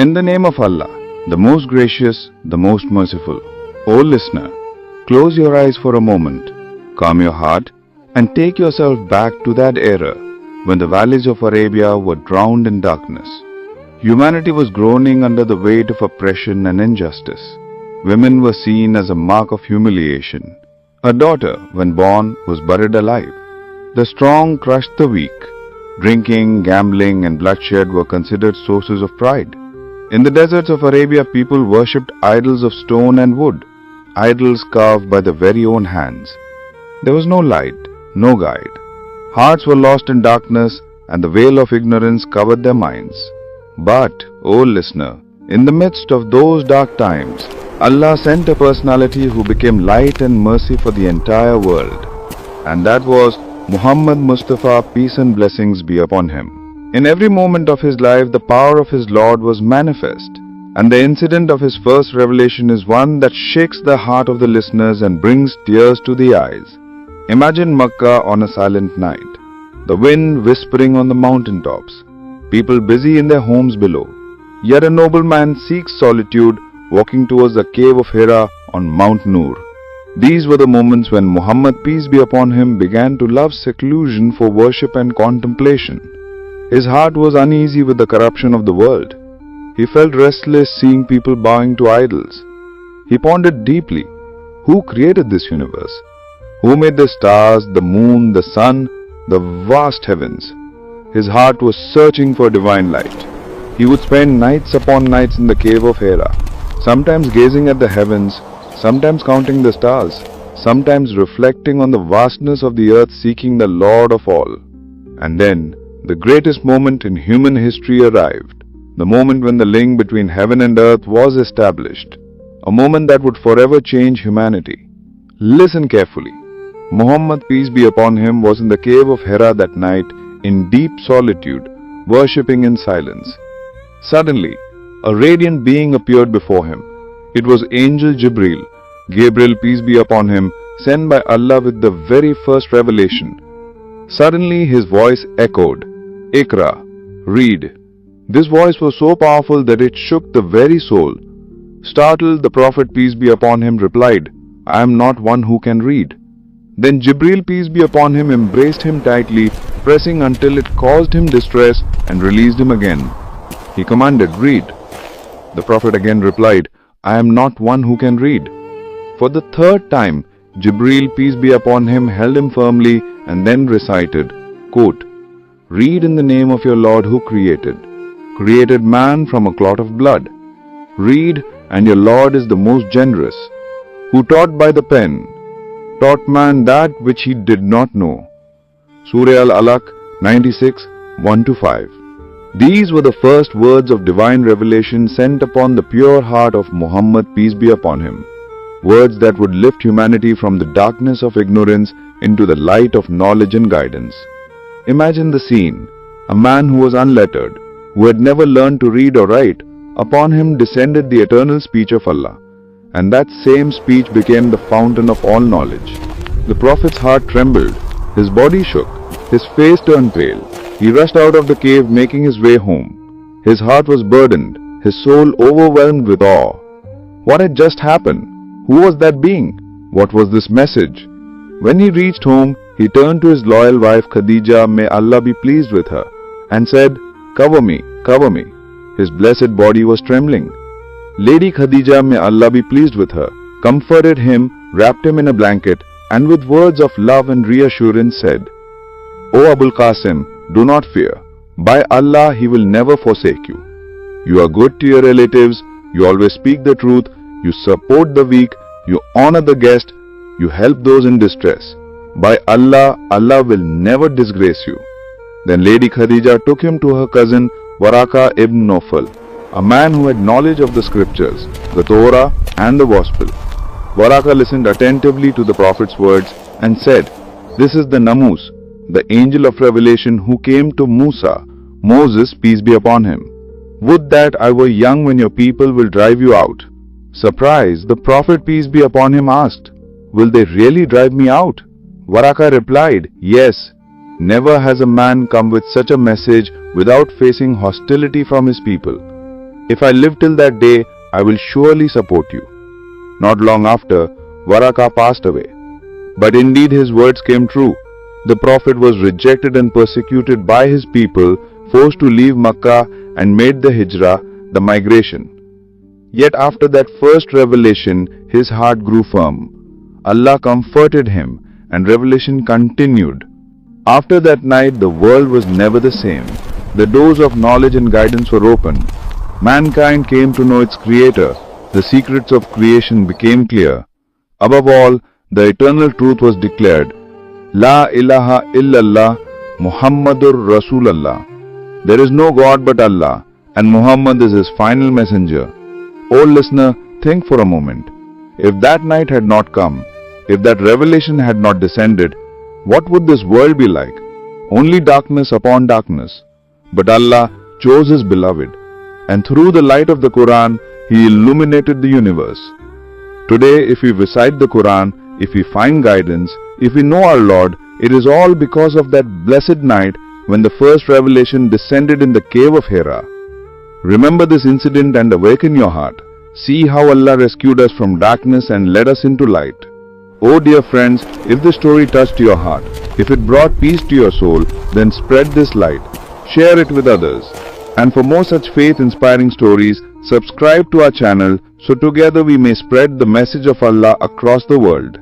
In the name of Allah, the most gracious, the most merciful. O listener, close your eyes for a moment, calm your heart, and take yourself back to that era when the valleys of Arabia were drowned in darkness. Humanity was groaning under the weight of oppression and injustice. Women were seen as a mark of humiliation. A daughter, when born, was buried alive. The strong crushed the weak. Drinking, gambling, and bloodshed were considered sources of pride. In the deserts of Arabia, people worshipped idols of stone and wood, idols carved by their very own hands. There was no light, no guide. Hearts were lost in darkness, and the veil of ignorance covered their minds. But, O listener, in the midst of those dark times, Allah sent a personality who became light and mercy for the entire world. And that was Muhammad Mustafa, peace and blessings be upon him. In every moment of his life, the power of his Lord was manifest. And the incident of his first revelation is one that shakes the heart of the listeners and brings tears to the eyes. Imagine Makkah on a silent night, the wind whispering on the mountaintops, people busy in their homes below. Yet a nobleman seeks solitude, walking towards the cave of Hira on Mount Nur. These were the moments when Muhammad, peace be upon him, began to love seclusion for worship and contemplation. His heart was uneasy with the corruption of the world. He felt restless seeing people bowing to idols. He pondered deeply, who created this universe? Who made the stars, the moon, the sun, the vast heavens? His heart was searching for divine light. He would spend nights upon nights in the cave of Hira, sometimes gazing at the heavens, sometimes counting the stars, sometimes reflecting on the vastness of the earth, seeking the Lord of all. And then, the greatest moment in human history arrived, the moment when the link between heaven and earth was established, a moment that would forever change humanity. Listen carefully. Muhammad, peace be upon him, was in the cave of Hira that night, in deep solitude, worshipping in silence. Suddenly, a radiant being appeared before him. It was Angel Jibril, Gabriel, peace be upon him, sent by Allah with the very first revelation. Suddenly his voice echoed, Iqra, read. This voice was so powerful that it shook the very soul. Startled, the Prophet, peace be upon him, replied, I am not one who can read. Then Jibril, peace be upon him, embraced him tightly, pressing until it caused him distress, and released him again. He commanded, read. The Prophet again replied, I am not one who can read. For the third time, Jibril, peace be upon him, held him firmly and then recited, quote, read in the name of your Lord who created man from a clot of blood. Read, and your Lord is the most generous, who taught by the pen, taught man that which he did not know. Surah Al-Alaq 96, 1-5. These were the first words of divine revelation sent upon the pure heart of Muhammad, peace be upon him. Words that would lift humanity from the darkness of ignorance into the light of knowledge and guidance. Imagine the scene. A man who was unlettered, who had never learned to read or write, upon him descended the eternal speech of Allah. And that same speech became the fountain of all knowledge. The Prophet's heart trembled, his body shook, his face turned pale. He rushed out of the cave, making his way home. His heart was burdened, his soul overwhelmed with awe. What had just happened? Who was that being? What was this message? When he reached home, he turned to his loyal wife Khadija, may Allah be pleased with her, and said, cover me, cover me. His blessed body was trembling. Lady Khadija, may Allah be pleased with her, comforted him, wrapped him in a blanket, and with words of love and reassurance said, O Abul Qasim, do not fear. By Allah, He will never forsake you. You are good to your relatives, you always speak the truth, you support the weak, you honor the guest, you help those in distress. By Allah, Allah will never disgrace you. Then Lady Khadija took him to her cousin Waraka ibn Nawfal, a man who had knowledge of the scriptures, the Torah and the Gospel. Waraka listened attentively to the Prophet's words and said, this is the Namus, the angel of revelation who came to Musa, Moses, peace be upon him. Would that I were young when your people will drive you out. Surprised, the Prophet, peace be upon him, asked, will they really drive me out? Waraka replied, yes. Never has a man come with such a message without facing hostility from his people. If I live till that day, I will surely support you." Not long after, Waraka passed away. But indeed his words came true. The Prophet was rejected and persecuted by his people, forced to leave Makkah and made the hijrah, the migration. Yet after that first revelation, his heart grew firm. Allah comforted him and revelation continued. After that night, the world was never the same. The doors of knowledge and guidance were opened. Mankind came to know its Creator. The secrets of creation became clear. Above all, the eternal truth was declared. La ilaha illallah Muhammadur Rasulallah. There is no God but Allah, and Muhammad is his final messenger. O listener, think for a moment. If that night had not come, if that revelation had not descended, what would this world be like? Only darkness upon darkness. But Allah chose His beloved, and through the light of the Quran, He illuminated the universe. Today, if we recite the Quran, if we find guidance, if we know our Lord, it is all because of that blessed night when the first revelation descended in the cave of Hira. Remember this incident and awaken your heart. See how Allah rescued us from darkness and led us into light. Oh dear friends, if this story touched your heart, if it brought peace to your soul, then spread this light. Share it with others. And for more such faith-inspiring stories, subscribe to our channel so together we may spread the message of Allah across the world.